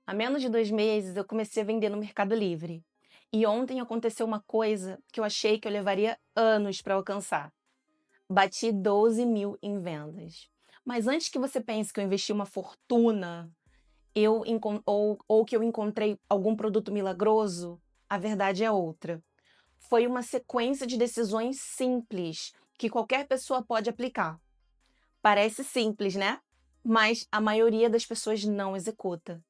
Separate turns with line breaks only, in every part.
Há menos de 2 meses eu comecei a vender no Mercado Livre. E ontem aconteceu uma coisa que eu achei que eu levaria anos para alcançar. Bati 12.000 em vendas. Mas antes que você pense que eu investi uma fortuna, ou que eu encontrei algum produto milagroso, a verdade é outra. Foi uma sequência de decisões simples que qualquer pessoa pode aplicar. Parece simples, né? Mas a maioria das pessoas não executa.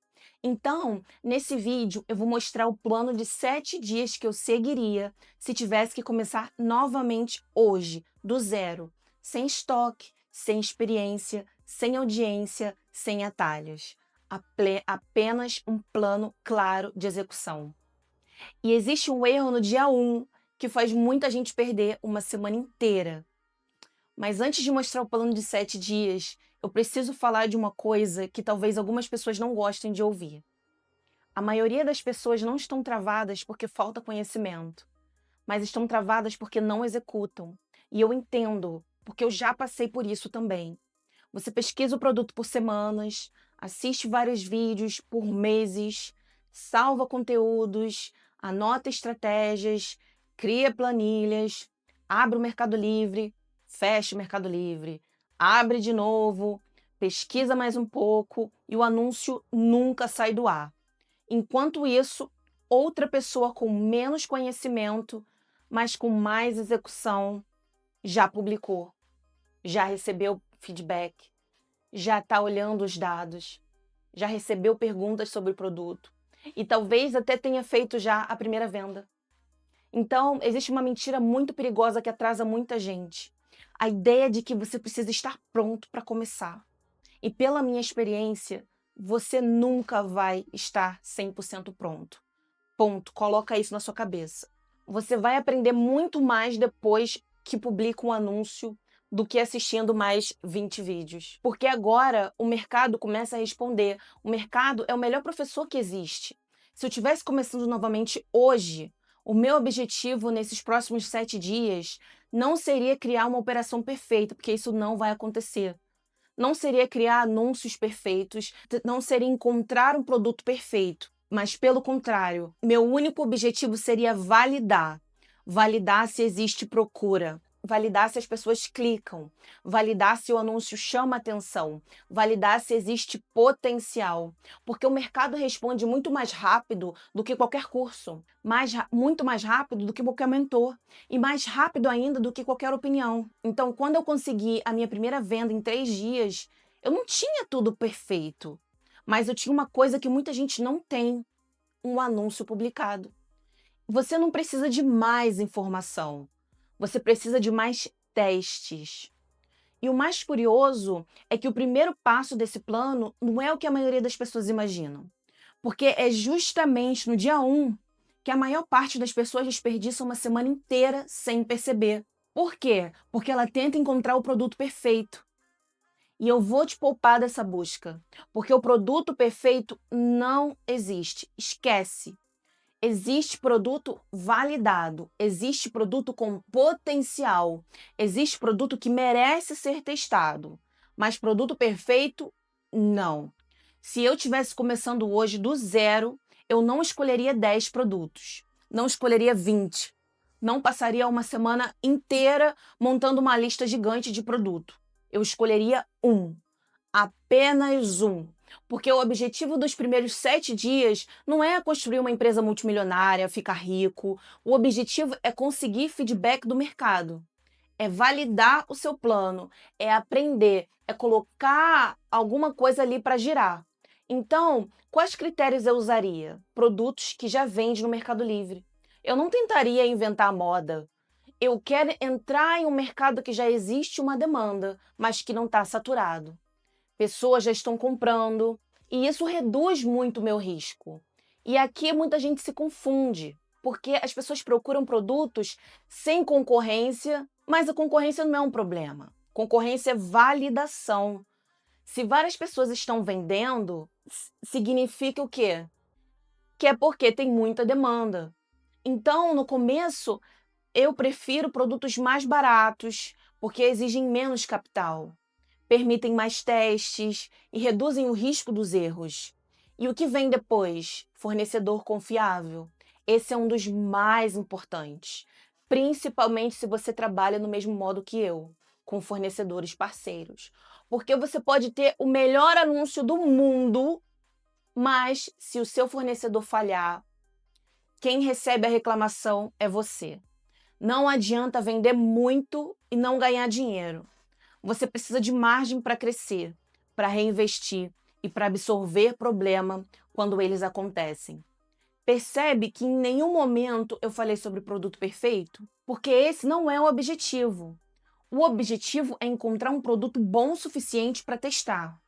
Então, nesse vídeo, eu vou mostrar o plano de 7 dias que eu seguiria se tivesse que começar novamente hoje, do zero, sem estoque, sem experiência, sem audiência, sem atalhos. Apenas um plano claro de execução. E existe um erro no dia 1 que faz muita gente perder uma semana inteira. Mas antes de mostrar o plano de 7 dias, eu preciso falar de uma coisa que talvez algumas pessoas não gostem de ouvir. A maioria das pessoas não estão travadas porque falta conhecimento, mas estão travadas porque não executam. E eu entendo, porque eu já passei por isso também. Você pesquisa o produto por semanas, assiste vários vídeos por meses, salva conteúdos, anota estratégias, cria planilhas, abre o Mercado Livre, fecha o Mercado Livre, abre de novo, pesquisa mais um pouco e o anúncio nunca sai do ar. Enquanto isso, outra pessoa com menos conhecimento, mas com mais execução, já publicou, já recebeu feedback, já está olhando os dados, já recebeu perguntas sobre o produto e talvez até tenha feito já a primeira venda. Então, existe uma mentira muito perigosa que atrasa muita gente. A ideia de que você precisa estar pronto para começar. E pela minha experiência, você nunca vai estar 100% pronto. Ponto. Coloca isso na sua cabeça. Você vai aprender muito mais depois que publica um anúncio do que assistindo mais 20 vídeos. Porque agora o mercado começa a responder. O mercado é o melhor professor que existe. Se eu estivesse começando novamente hoje, o meu objetivo nesses próximos 7 dias não seria criar uma operação perfeita, porque isso não vai acontecer. Não seria criar anúncios perfeitos, não seria encontrar um produto perfeito, mas pelo contrário, meu único objetivo seria validar. Validar se existe procura, validar se as pessoas clicam, validar se o anúncio chama atenção, validar se existe potencial, porque o mercado responde muito mais rápido do que qualquer curso, muito mais rápido do que qualquer mentor e mais rápido ainda do que qualquer opinião. Então, quando eu consegui a minha primeira venda em 3 dias, eu não tinha tudo perfeito, mas eu tinha uma coisa que muita gente não tem: um anúncio publicado. Você não precisa de mais informação, você precisa de mais testes. E o mais curioso é que o primeiro passo desse plano não é o que a maioria das pessoas imaginam, porque é justamente no dia 1 que a maior parte das pessoas desperdiça uma semana inteira sem perceber. Por quê? Porque ela tenta encontrar o produto perfeito. E eu vou te poupar dessa busca, porque o produto perfeito não existe. Esquece. Existe produto validado, existe produto com potencial, existe produto que merece ser testado, mas produto perfeito, não. Se eu tivesse começando hoje do zero, eu não escolheria 10 produtos, não escolheria 20, não passaria uma semana inteira montando uma lista gigante de produto. Eu escolheria um, apenas um. Porque o objetivo dos primeiros 7 dias não é construir uma empresa multimilionária, ficar rico. O objetivo é conseguir feedback do mercado, é validar o seu plano, é aprender, é colocar alguma coisa ali para girar. Então, quais critérios eu usaria? Produtos que já vende no Mercado Livre. Eu não tentaria inventar moda. Eu quero entrar em um mercado que já existe uma demanda, mas que não está saturado. Pessoas já estão comprando, e isso reduz muito o meu risco. E aqui muita gente se confunde, porque as pessoas procuram produtos sem concorrência, mas a concorrência não é um problema. Concorrência é validação. Se várias pessoas estão vendendo, significa o quê? Que é porque tem muita demanda. Então, no começo, eu prefiro produtos mais baratos, porque exigem menos capital, permitem mais testes e reduzem o risco dos erros. E o que vem depois? Fornecedor confiável. Esse é um dos mais importantes, principalmente se você trabalha no mesmo modo que eu, com fornecedores parceiros. Porque você pode ter o melhor anúncio do mundo, mas se o seu fornecedor falhar, quem recebe a reclamação é você. Não adianta vender muito e não ganhar dinheiro. Você precisa de margem para crescer, para reinvestir e para absorver problema quando eles acontecem. Percebe que em nenhum momento eu falei sobre produto perfeito? Porque esse não é o objetivo. O objetivo é encontrar um produto bom o suficiente para testar.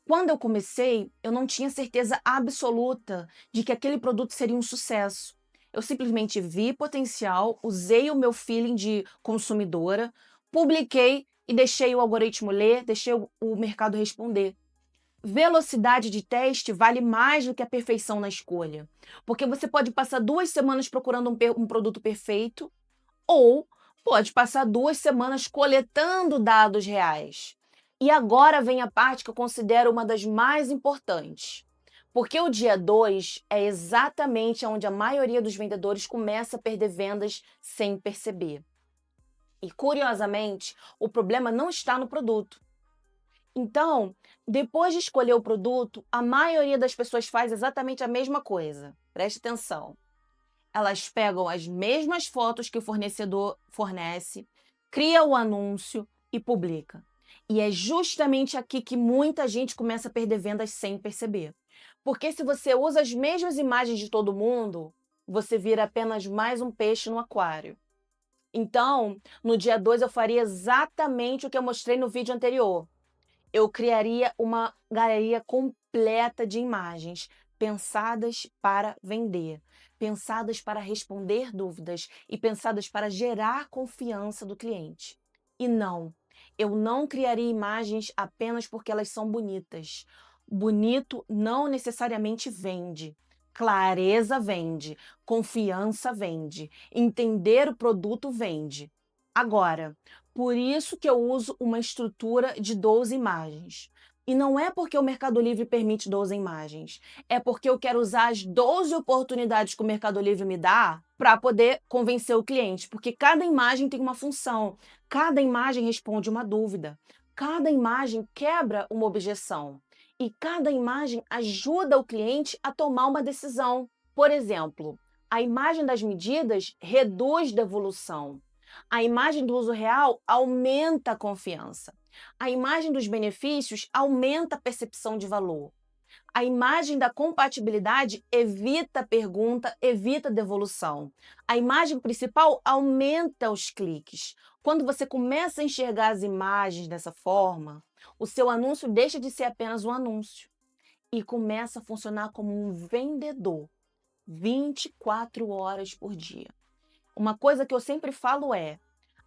Quando eu comecei, eu não tinha certeza absoluta de que aquele produto seria um sucesso. Eu simplesmente vi potencial, usei o meu feeling de consumidora, publiquei e deixei o algoritmo ler, deixei o mercado responder. Velocidade de teste vale mais do que a perfeição na escolha, porque você pode passar 2 semanas procurando um produto perfeito ou pode passar 2 semanas coletando dados reais. E agora vem a parte que eu considero uma das mais importantes. Porque o dia 2 é exatamente onde a maioria dos vendedores começa a perder vendas sem perceber. E curiosamente, o problema não está no produto. Então, depois de escolher o produto, a maioria das pessoas faz exatamente a mesma coisa. Preste atenção. Elas pegam as mesmas fotos que o fornecedor fornece, cria o anúncio e publica. E é justamente aqui que muita gente começa a perder vendas sem perceber. Porque se você usa as mesmas imagens de todo mundo, você vira apenas mais um peixe no aquário. Então, no dia 2 eu faria exatamente o que eu mostrei no vídeo anterior. Eu criaria uma galeria completa de imagens pensadas para vender, pensadas para responder dúvidas e pensadas para gerar confiança do cliente. E não, eu não criaria imagens apenas porque elas são bonitas. Bonito não necessariamente vende. Clareza vende, confiança vende, entender o produto vende. Agora, por isso que eu uso uma estrutura de 12 imagens. E não é porque o Mercado Livre permite 12 imagens, é porque eu quero usar as 12 oportunidades que o Mercado Livre me dá para poder convencer o cliente, porque cada imagem tem uma função, cada imagem responde uma dúvida, cada imagem quebra uma objeção e cada imagem ajuda o cliente a tomar uma decisão. Por exemplo, a imagem das medidas reduz devolução. A imagem do uso real aumenta a confiança. A imagem dos benefícios aumenta a percepção de valor. A imagem da compatibilidade evita a pergunta, evita a devolução. A imagem principal aumenta os cliques. Quando você começa a enxergar as imagens dessa forma, o seu anúncio deixa de ser apenas um anúncio e começa a funcionar como um vendedor 24 horas por dia. Uma coisa que eu sempre falo é: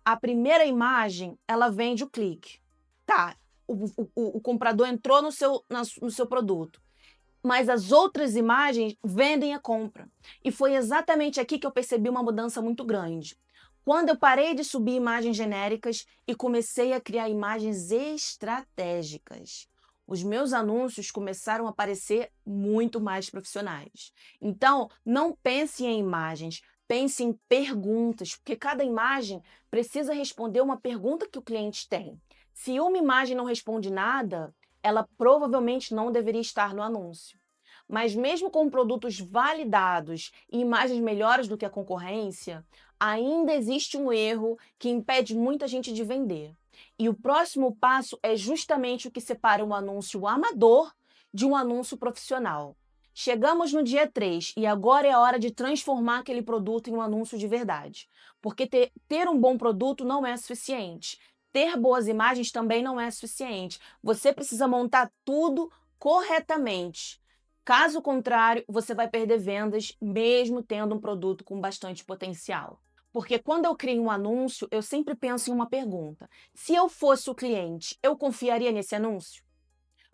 a primeira imagem, ela vende o clique. Tá, o comprador entrou no seu produto, mas as outras imagens vendem a compra. E foi exatamente aqui que eu percebi uma mudança muito grande. Quando eu parei de subir imagens genéricas e comecei a criar imagens estratégicas, os meus anúncios começaram a parecer muito mais profissionais. Então, não pense em imagens, pense em perguntas, porque cada imagem precisa responder uma pergunta que o cliente tem. Se uma imagem não responde nada, ela provavelmente não deveria estar no anúncio. Mas mesmo com produtos validados e imagens melhores do que a concorrência, ainda existe um erro que impede muita gente de vender. E o próximo passo é justamente o que separa um anúncio amador de um anúncio profissional. Chegamos no dia 3 e agora é a hora de transformar aquele produto em um anúncio de verdade. Porque ter um bom produto não é suficiente. Ter boas imagens também não é suficiente. Você precisa montar tudo corretamente. Caso contrário, você vai perder vendas mesmo tendo um produto com bastante potencial. Porque quando eu crio um anúncio, eu sempre penso em uma pergunta: se eu fosse o cliente, eu confiaria nesse anúncio?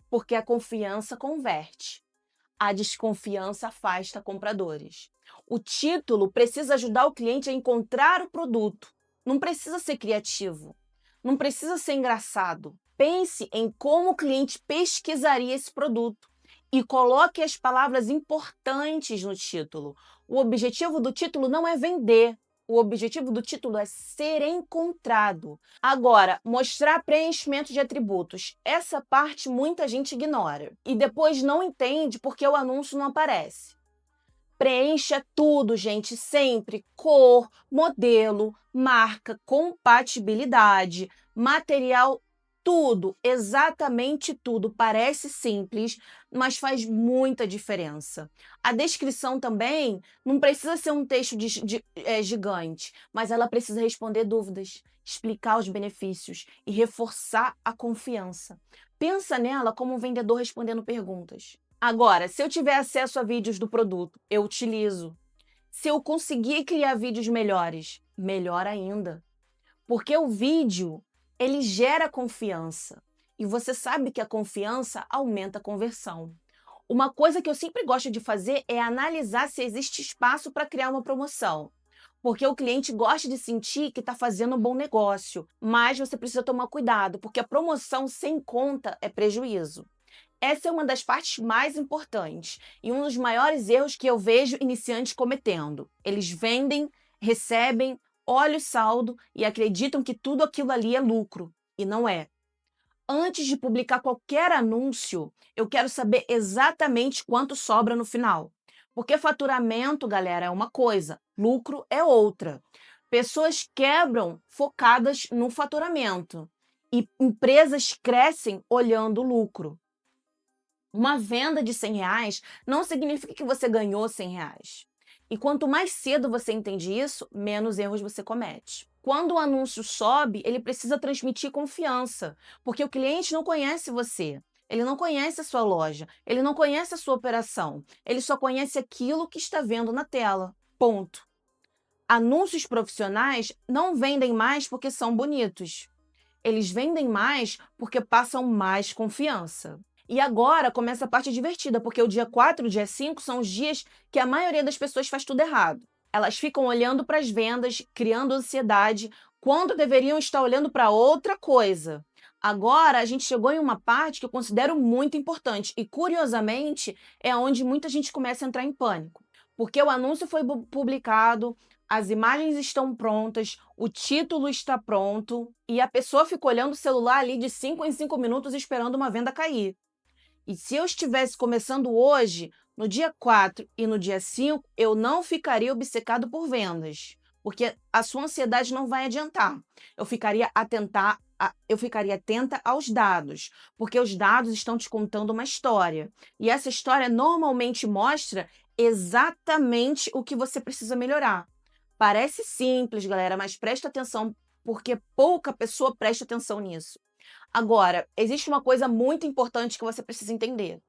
Porque a confiança converte. A desconfiança afasta compradores. O título precisa ajudar o cliente a encontrar o produto. Não precisa ser criativo. Não precisa ser engraçado. Pense em como o cliente pesquisaria esse produto. E coloque as palavras importantes no título. O objetivo do título não é vender. O objetivo do título é ser encontrado. Agora, mostrar preenchimento de atributos. Essa parte muita gente ignora. E depois não entende porque o anúncio não aparece. Preencha tudo, gente, sempre. Cor, modelo, marca, compatibilidade, material, tudo, exatamente tudo. Parece simples, mas faz muita diferença. A descrição também não precisa ser um texto gigante, mas ela precisa responder dúvidas, explicar os benefícios e reforçar a confiança. Pensa nela como um vendedor respondendo perguntas. Agora, se eu tiver acesso a vídeos do produto, eu utilizo. Se eu conseguir criar vídeos melhores, melhor ainda. Porque o vídeo, ele gera confiança. E você sabe que a confiança aumenta a conversão. Uma coisa que eu sempre gosto de fazer é analisar se existe espaço para criar uma promoção. Porque o cliente gosta de sentir que está fazendo um bom negócio. Mas você precisa tomar cuidado, porque a promoção sem conta é prejuízo. Essa é uma das partes mais importantes e um dos maiores erros que eu vejo iniciantes cometendo. Eles vendem, recebem, olham o saldo e acreditam que tudo aquilo ali é lucro. E não é. Antes de publicar qualquer anúncio, eu quero saber exatamente quanto sobra no final. Porque faturamento, galera, é uma coisa, lucro é outra. Pessoas quebram focadas no faturamento e empresas crescem olhando o lucro. Uma venda de R$ 100 não significa que você ganhou R$ 100. E quanto mais cedo você entende isso, menos erros você comete. Quando o anúncio sobe, ele precisa transmitir confiança, porque o cliente não conhece você. Ele não conhece a sua loja, ele não conhece a sua operação, ele só conhece aquilo que está vendo na tela. Ponto. Anúncios profissionais não vendem mais porque são bonitos. Eles vendem mais porque passam mais confiança. E agora começa a parte divertida, porque o dia 4 e o dia 5 são os dias que a maioria das pessoas faz tudo errado. Elas ficam olhando para as vendas, criando ansiedade, quando deveriam estar olhando para outra coisa. Agora a gente chegou em uma parte que eu considero muito importante e, curiosamente, é onde muita gente começa a entrar em pânico. Porque o anúncio foi publicado, as imagens estão prontas, o título está pronto e a pessoa fica olhando o celular ali de 5 em 5 minutos esperando uma venda cair. E se eu estivesse começando hoje, no dia 4 e no dia 5, eu não ficaria obcecado por vendas, porque a sua ansiedade não vai adiantar. Eu ficaria atenta aos dados, porque os dados estão te contando uma história. E essa história normalmente mostra exatamente o que você precisa melhorar. Parece simples, galera, mas presta atenção, porque pouca pessoa presta atenção nisso. Agora, existe uma coisa muito importante que você precisa entender,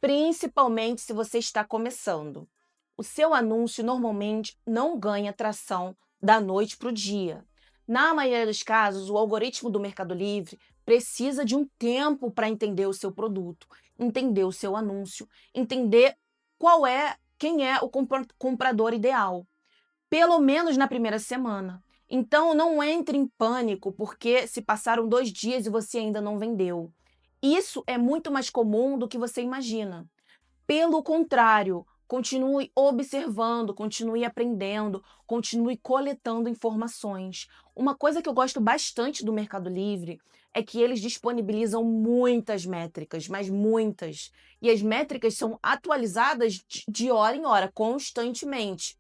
principalmente se você está começando. O seu anúncio normalmente não ganha tração da noite para o dia. Na maioria dos casos, o algoritmo do Mercado Livre precisa de um tempo para entender o seu produto, entender o seu anúncio, entender quem é o comprador ideal, pelo menos na primeira semana. Então, não entre em pânico porque se passaram 2 dias e você ainda não vendeu. Isso é muito mais comum do que você imagina. Pelo contrário, continue observando, continue aprendendo, continue coletando informações. Uma coisa que eu gosto bastante do Mercado Livre é que eles disponibilizam muitas métricas, mas muitas. E as métricas são atualizadas de hora em hora, constantemente.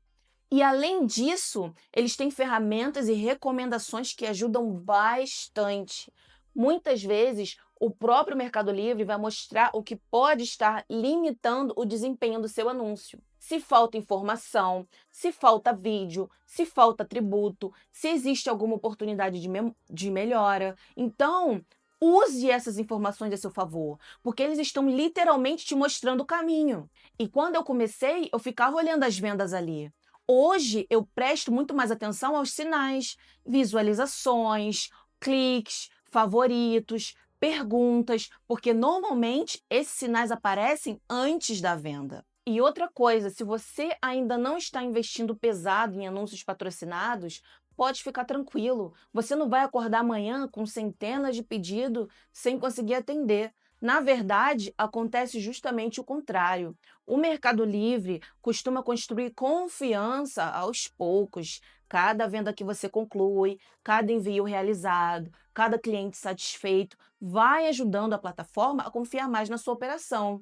E além disso, eles têm ferramentas e recomendações que ajudam bastante. Muitas vezes, o próprio Mercado Livre vai mostrar o que pode estar limitando o desempenho do seu anúncio. Se falta informação, se falta vídeo, se falta atributo, se existe alguma oportunidade de melhora. Então, use essas informações a seu favor, porque eles estão literalmente te mostrando o caminho. E quando eu comecei, eu ficava olhando as vendas ali. Hoje, eu presto muito mais atenção aos sinais, visualizações, cliques, favoritos, perguntas, porque normalmente esses sinais aparecem antes da venda. E outra coisa, se você ainda não está investindo pesado em anúncios patrocinados, pode ficar tranquilo. Você não vai acordar amanhã com centenas de pedidos sem conseguir atender. Na verdade, acontece justamente o contrário. O Mercado Livre costuma construir confiança aos poucos. Cada venda que você conclui, cada envio realizado, cada cliente satisfeito, vai ajudando a plataforma a confiar mais na sua operação.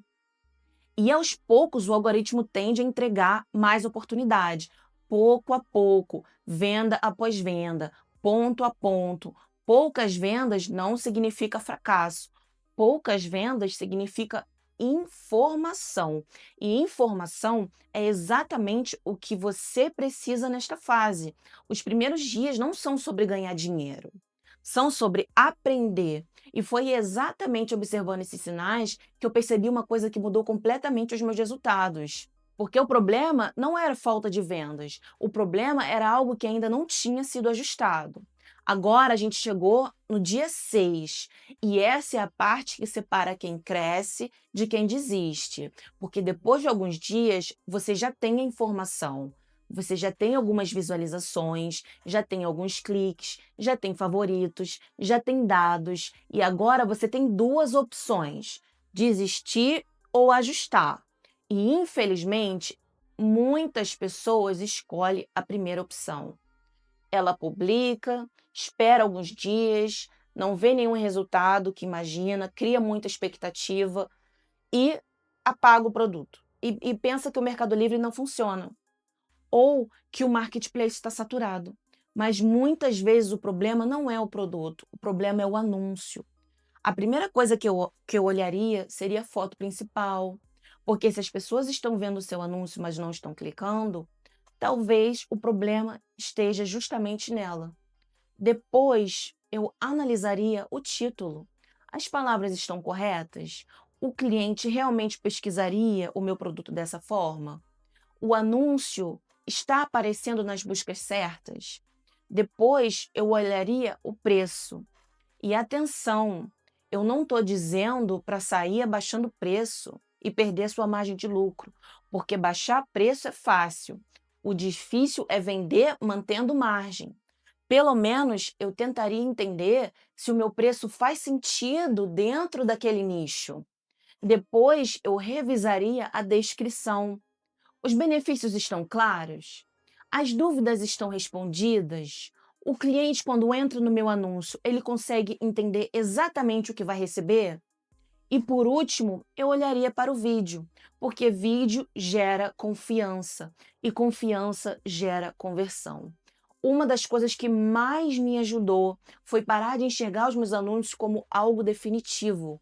E aos poucos o algoritmo tende a entregar mais oportunidade, pouco a pouco, venda após venda, ponto a ponto. Poucas vendas não significa fracasso. Poucas vendas significa informação. E informação é exatamente o que você precisa nesta fase. Os primeiros dias não são sobre ganhar dinheiro, são sobre aprender. E foi exatamente observando esses sinais que eu percebi uma coisa que mudou completamente os meus resultados. Porque o problema não era falta de vendas, o problema era algo que ainda não tinha sido ajustado. Agora a gente chegou no dia 6 e essa é a parte que separa quem cresce de quem desiste. Porque depois de alguns dias você já tem a informação, você já tem algumas visualizações, já tem alguns cliques, já tem favoritos, já tem dados e agora você tem duas opções: desistir ou ajustar. E infelizmente, muitas pessoas escolhem a primeira opção. Ela publica, espera alguns dias, não vê nenhum resultado que imagina, cria muita expectativa e apaga o produto. E pensa que o Mercado Livre não funciona ou que o marketplace está saturado. Mas muitas vezes o problema não é o produto, o problema é o anúncio. A primeira coisa que eu olharia seria a foto principal, porque se as pessoas estão vendo o seu anúncio, mas não estão clicando, talvez o problema esteja justamente nela. Depois, eu analisaria o título. As palavras estão corretas? O cliente realmente pesquisaria o meu produto dessa forma? O anúncio está aparecendo nas buscas certas? Depois eu olharia o preço. E atenção, eu não estou dizendo para sair abaixando o preço e perder sua margem de lucro, porque baixar preço é fácil. O difícil é vender mantendo margem. Pelo menos eu tentaria entender se o meu preço faz sentido dentro daquele nicho. Depois eu revisaria a descrição. Os benefícios estão claros? As dúvidas estão respondidas? O cliente, quando entra no meu anúncio, ele consegue entender exatamente o que vai receber? E por último, eu olharia para o vídeo, porque vídeo gera confiança e confiança gera conversão. Uma das coisas que mais me ajudou foi parar de enxergar os meus anúncios como algo definitivo.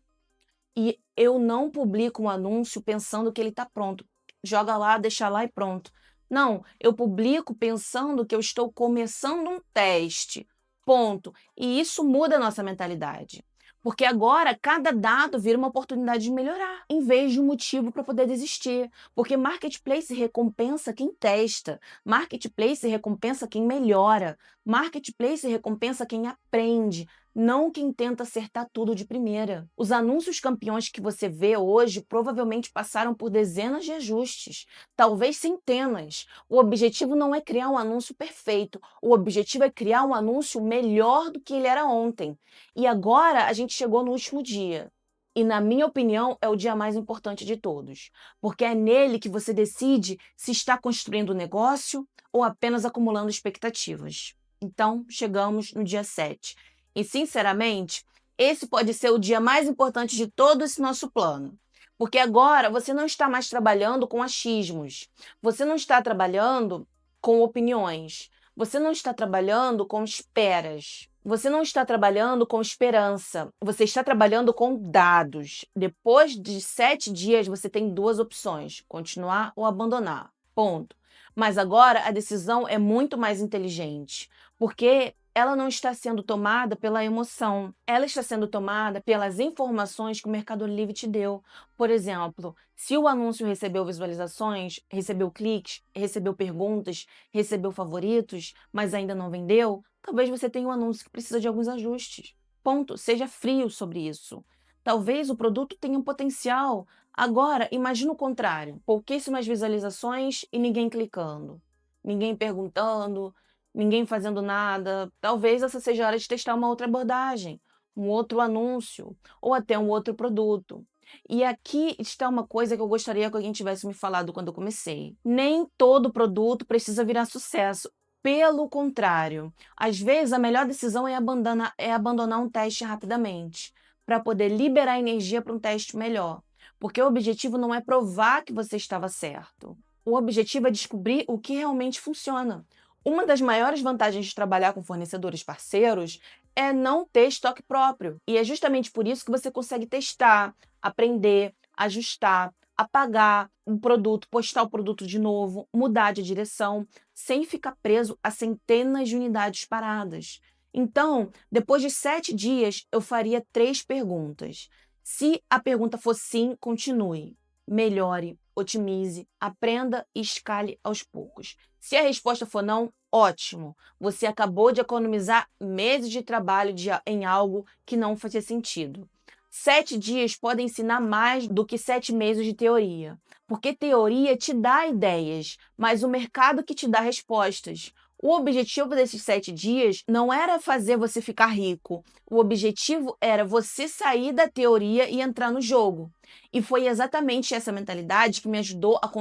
E eu não publico um anúncio pensando que ele está pronto. Joga lá, deixa lá e pronto. Não, eu publico pensando que eu estou começando um teste. Ponto. E isso muda a nossa mentalidade. Porque agora cada dado vira uma oportunidade de melhorar, em vez de um motivo para poder desistir. Porque marketplace recompensa quem testa, marketplace recompensa quem melhora, marketplace recompensa quem aprende, não quem tenta acertar tudo de primeira. Os anúncios campeões que você vê hoje provavelmente passaram por dezenas de ajustes, talvez centenas. O objetivo não é criar um anúncio perfeito, o objetivo é criar um anúncio melhor do que ele era ontem. E agora a gente chegou no último dia. E, na minha opinião, é o dia mais importante de todos, porque é nele que você decide se está construindo um negócio ou apenas acumulando expectativas. Então, chegamos no dia 7. E, sinceramente, esse pode ser o dia mais importante de todo esse nosso plano. Porque agora você não está mais trabalhando com achismos, você não está trabalhando com opiniões, você não está trabalhando com esperas, você não está trabalhando com esperança, você está trabalhando com dados. Depois de 7 dias, você tem duas opções: continuar ou abandonar. Ponto. Mas agora a decisão é muito mais inteligente, porque ela não está sendo tomada pela emoção, ela está sendo tomada pelas informações que o Mercado Livre te deu. Por exemplo, se o anúncio recebeu visualizações, recebeu cliques, recebeu perguntas, recebeu favoritos, mas ainda não vendeu, talvez você tenha um anúncio que precisa de alguns ajustes. Ponto. Seja frio sobre isso. Talvez o produto tenha um potencial. Agora, imagina o contrário: pouquíssimas visualizações e ninguém clicando, ninguém perguntando, ninguém fazendo nada. Talvez essa seja a hora de testar uma outra abordagem. um outro anúncio ou até um outro produto. E aqui está uma coisa que eu gostaria que alguém tivesse me falado quando eu comecei. Nem todo produto precisa virar sucesso. Pelo contrário, às vezes a melhor decisão é abandonar um teste rapidamente, para poder liberar energia para um teste melhor. Porque o objetivo não é provar que você estava certo. O objetivo é descobrir o que realmente funciona. Uma das maiores vantagens de trabalhar com fornecedores parceiros é não ter estoque próprio. E é justamente por isso que você consegue testar, aprender, ajustar, apagar um produto, postar o produto de novo, mudar de direção, sem ficar preso a centenas de unidades paradas. Então, depois de 7 dias, eu faria 3 perguntas. Se a pergunta for sim, continue. Melhore, otimize, aprenda e escale aos poucos. Se a resposta for não, ótimo. Você acabou de economizar meses de trabalho em algo que não fazia sentido. 7 dias podem ensinar mais do que 7 meses de teoria, porque teoria te dá ideias, mas o mercado que te dá respostas. O objetivo desses 7 dias não era fazer você ficar rico. O objetivo era você sair da teoria e entrar no jogo. E foi exatamente essa mentalidade que me ajudou a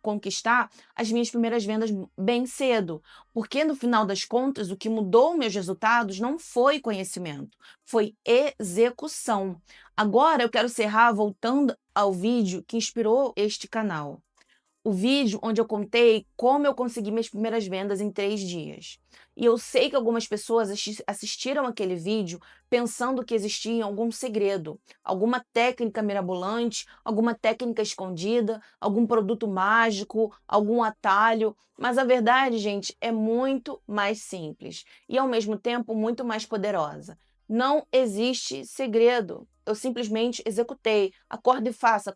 conquistar as minhas primeiras vendas bem cedo. Porque no final das contas, o que mudou meus resultados não foi conhecimento, foi execução. Agora eu quero encerrar voltando ao vídeo que inspirou este canal. O vídeo onde eu contei como eu consegui minhas primeiras vendas em 3 dias. E eu sei que algumas pessoas assistiram aquele vídeo pensando que existia algum segredo, alguma técnica mirabolante, alguma técnica escondida, algum produto mágico, algum atalho. Mas a verdade, gente, é muito mais simples e ao mesmo tempo muito mais poderosa. Não existe segredo. Eu simplesmente executei. Acorda e faça.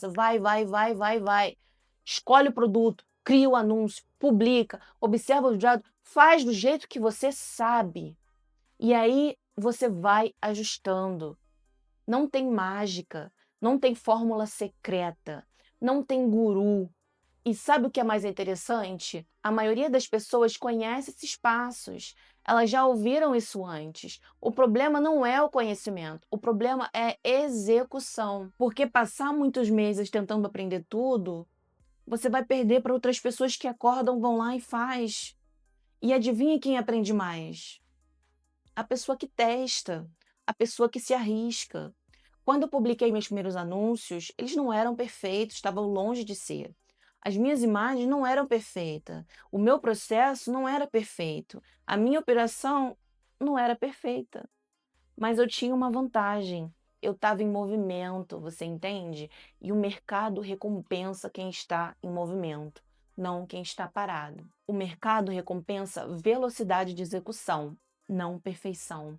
Vai, vai, vai, vai, vai. Escolhe o produto, cria o anúncio, publica, observa os dados, faz do jeito que você sabe. E aí você vai ajustando. Não tem mágica, não tem fórmula secreta, não tem guru. E sabe o que é mais interessante? A maioria das pessoas conhece esses passos. Elas já ouviram isso antes. O problema não é o conhecimento, o problema é execução. Porque passar muitos meses tentando aprender tudo, você vai perder para outras pessoas que acordam, vão lá e faz. E adivinha quem aprende mais? A pessoa que testa, a pessoa que se arrisca. Quando eu publiquei meus primeiros anúncios, eles não eram perfeitos, estavam longe de ser. As minhas imagens não eram perfeitas, o meu processo não era perfeito, a minha operação não era perfeita. Mas eu tinha uma vantagem. Eu estava em movimento, você entende? E o mercado recompensa quem está em movimento, não quem está parado. O mercado recompensa velocidade de execução, não perfeição.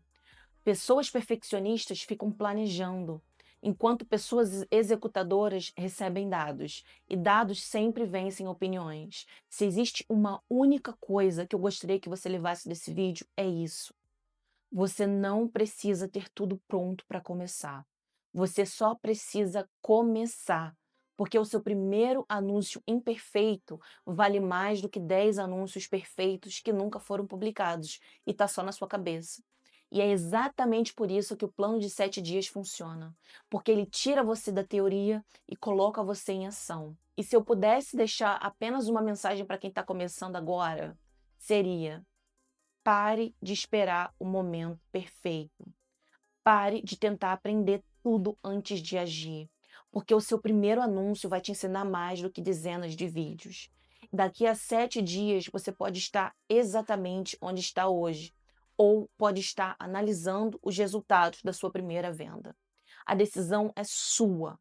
Pessoas perfeccionistas ficam planejando, enquanto pessoas executadoras recebem dados. E dados sempre vencem opiniões. Se existe uma única coisa que eu gostaria que você levasse desse vídeo, é isso. Você não precisa ter tudo pronto para começar. Você só precisa começar, porque o seu primeiro anúncio imperfeito vale mais do que 10 anúncios perfeitos que nunca foram publicados e está só na sua cabeça. E é exatamente por isso que o plano de 7 dias funciona, porque ele tira você da teoria e coloca você em ação. E se eu pudesse deixar apenas uma mensagem para quem está começando agora, seria: pare de esperar o momento perfeito. Pare de tentar aprender tudo antes de agir, porque o seu primeiro anúncio vai te ensinar mais do que dezenas de vídeos. Daqui a 7 dias você pode estar exatamente onde está hoje, ou pode estar analisando os resultados da sua primeira venda. A decisão é sua.